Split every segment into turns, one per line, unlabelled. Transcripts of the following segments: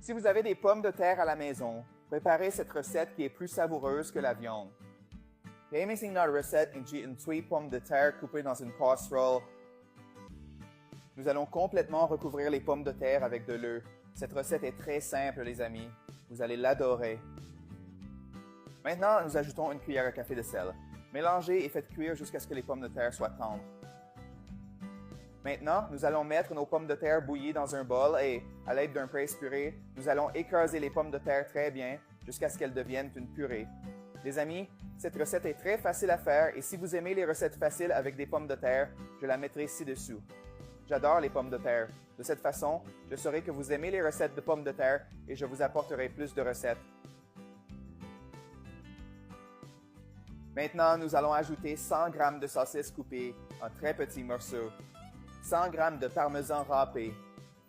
Si vous avez des pommes de terre à la maison, préparez cette recette qui est plus savoureuse que la viande. Gaming notre recette inclut une tuile pommes de terre coupée dans une casserole. Nous allons complètement recouvrir les pommes de terre avec de l'œuf. Cette recette est très simple, les amis. Vous allez l'adorer. Maintenant, nous ajoutons une cuillère à café de sel. Mélangez et faites cuire jusqu'à ce que les pommes de terre soient tendres. Maintenant, nous allons mettre nos pommes de terre bouillies dans un bol et, à l'aide d'un presse-purée, nous allons écraser les pommes de terre très bien jusqu'à ce qu'elles deviennent une purée. Les amis, cette recette est très facile à faire et si vous aimez les recettes faciles avec des pommes de terre, je la mettrai ci-dessous. J'adore les pommes de terre. De cette façon, je saurai que vous aimez les recettes de pommes de terre et je vous apporterai plus de recettes. Maintenant, nous allons ajouter 100 g de saucisse coupée en très petits morceaux, 100 g de parmesan râpé.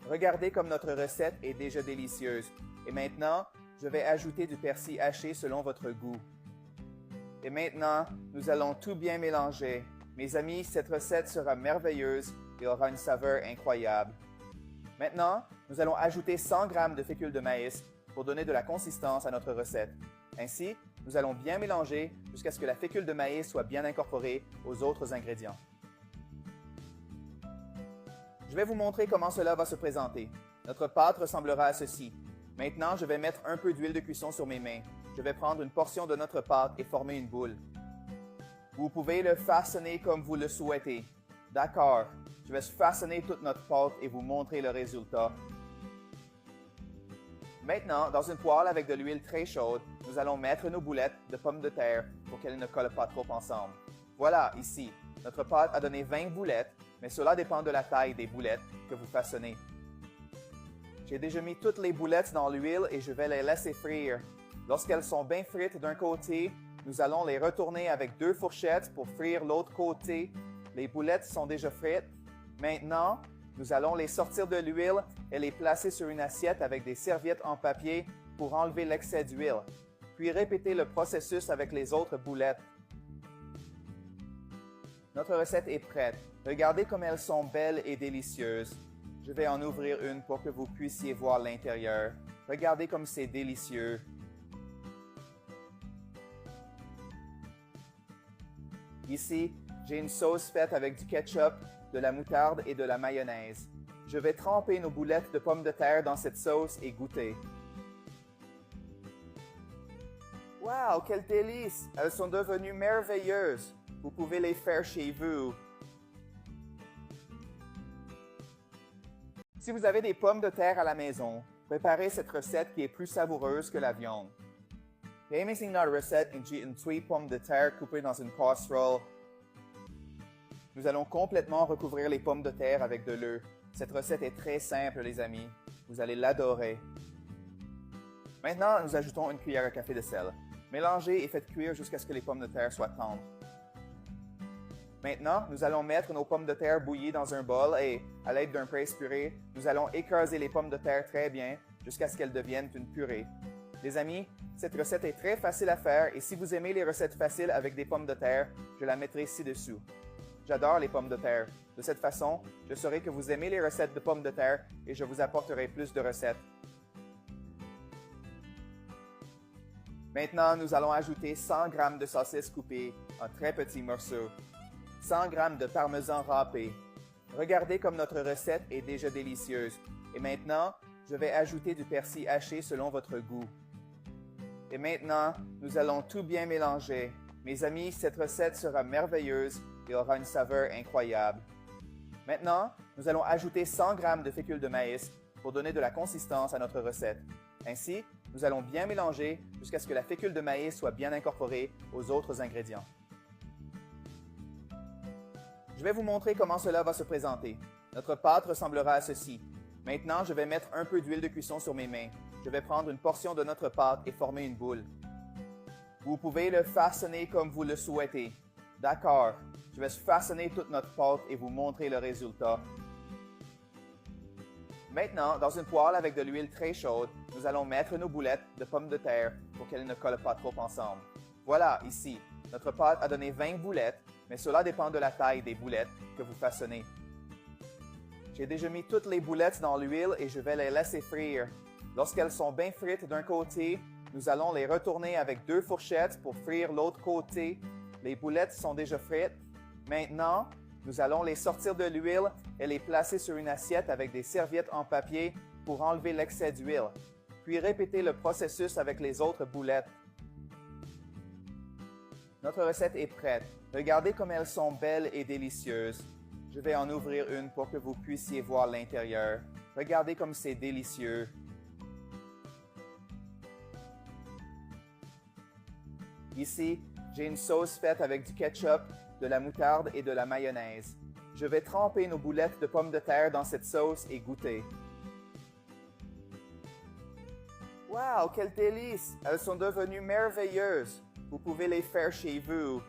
Regardez comme notre recette est déjà délicieuse. Et maintenant, je vais ajouter du persil haché selon votre goût. Et maintenant, nous allons tout bien mélanger. Mes amis, cette recette sera merveilleuse et aura une saveur incroyable. Maintenant, nous allons ajouter 100 g de fécule de maïs pour donner de la consistance à notre recette. Ainsi, nous allons bien mélanger jusqu'à ce que la fécule de maïs soit bien incorporée aux autres ingrédients. Je vais vous montrer comment cela va se présenter. Notre pâte ressemblera à ceci. Maintenant, je vais mettre un peu d'huile de cuisson sur mes mains. Je vais prendre une portion de notre pâte et former une boule. Vous pouvez le façonner comme vous le souhaitez. D'accord, je vais façonner toute notre pâte et vous montrer le résultat. Maintenant, dans une poêle avec de l'huile très chaude, nous allons mettre nos boulettes de pommes de terre pour qu'elles ne collent pas trop ensemble. Voilà, ici, notre pâte a donné 20 boulettes, mais cela dépend de la taille des boulettes que vous façonnez. J'ai déjà mis toutes les boulettes dans l'huile et je vais les laisser frire. Lorsqu'elles sont bien frites d'un côté, nous allons les retourner avec 2 fourchettes pour frire l'autre côté. Les boulettes sont déjà frites. Maintenant, nous allons les sortir de l'huile et les placer sur une assiette avec des serviettes en papier pour enlever l'excès d'huile. Puis répétez le processus avec les autres boulettes. Notre recette est prête. Regardez comme elles sont belles et délicieuses. Je vais en ouvrir une pour que vous puissiez voir l'intérieur. Regardez comme c'est délicieux. Ici, j'ai une sauce faite avec du ketchup, de la moutarde et de la mayonnaise. Je vais tremper nos boulettes de pommes de terre dans cette sauce et goûter. Wow, quel délice! Elles sont devenues merveilleuses. Vous pouvez les faire chez vous. Si vous avez des pommes de terre à la maison, préparez cette recette qui est plus savoureuse que la viande. Gaming notre recette inclut une tuile pommes de terre coupée dans une casserole. Nous allons complètement recouvrir les pommes de terre avec de l'œuf. Cette recette est très simple, les amis. Vous allez l'adorer. Maintenant, nous ajoutons une cuillère à café de sel. Mélangez et faites cuire jusqu'à ce que les pommes de terre soient tendres. Maintenant, nous allons mettre nos pommes de terre bouillies dans un bol et, à l'aide d'un presse-purée, nous allons écraser les pommes de terre très bien jusqu'à ce qu'elles deviennent une purée. Les amis, cette recette est très facile à faire et si vous aimez les recettes faciles avec des pommes de terre, je la mettrai ci-dessous. J'adore les pommes de terre. De cette façon, je saurai que vous aimez les recettes de pommes de terre et je vous apporterai plus de recettes. Maintenant, nous allons ajouter 100 g de saucisse coupée en très petits morceaux, 100 g de parmesan râpé. Regardez comme notre recette est déjà délicieuse. Et maintenant, je vais ajouter du persil haché selon votre goût. Et maintenant, nous allons tout bien mélanger. Mes amis, cette recette sera merveilleuse et aura une saveur incroyable. Maintenant, nous allons ajouter 100 g de fécule de maïs pour donner de la consistance à notre recette. Ainsi, nous allons bien mélanger jusqu'à ce que la fécule de maïs soit bien incorporée aux autres ingrédients. Je vais vous montrer comment cela va se présenter. Notre pâte ressemblera à ceci. Maintenant, je vais mettre un peu d'huile de cuisson sur mes mains. Je vais prendre une portion de notre pâte et former une boule. Vous pouvez le façonner comme vous le souhaitez. D'accord, je vais façonner toute notre pâte et vous montrer le résultat. Maintenant, dans une poêle avec de l'huile très chaude, nous allons mettre nos boulettes de pommes de terre pour qu'elles ne collent pas trop ensemble. Voilà, ici, notre pâte a donné 20 boulettes, mais cela dépend de la taille des boulettes que vous façonnez. J'ai déjà mis toutes les boulettes dans l'huile et je vais les laisser frire. Lorsqu'elles sont bien frites d'un côté, nous allons les retourner avec 2 fourchettes pour frire l'autre côté. Les boulettes sont déjà frites. Maintenant, nous allons les sortir de l'huile et les placer sur une assiette avec des serviettes en papier pour enlever l'excès d'huile. Puis répétez le processus avec les autres boulettes. Notre recette est prête. Regardez comme elles sont belles et délicieuses. Je vais en ouvrir une pour que vous puissiez voir l'intérieur. Regardez comme c'est délicieux. Ici, j'ai une sauce faite avec du ketchup, de la moutarde et de la mayonnaise. Je vais tremper nos boulettes de pommes de terre dans cette sauce et goûter. Wow, quel délice! Elles sont devenues merveilleuses. Vous pouvez les faire chez vous.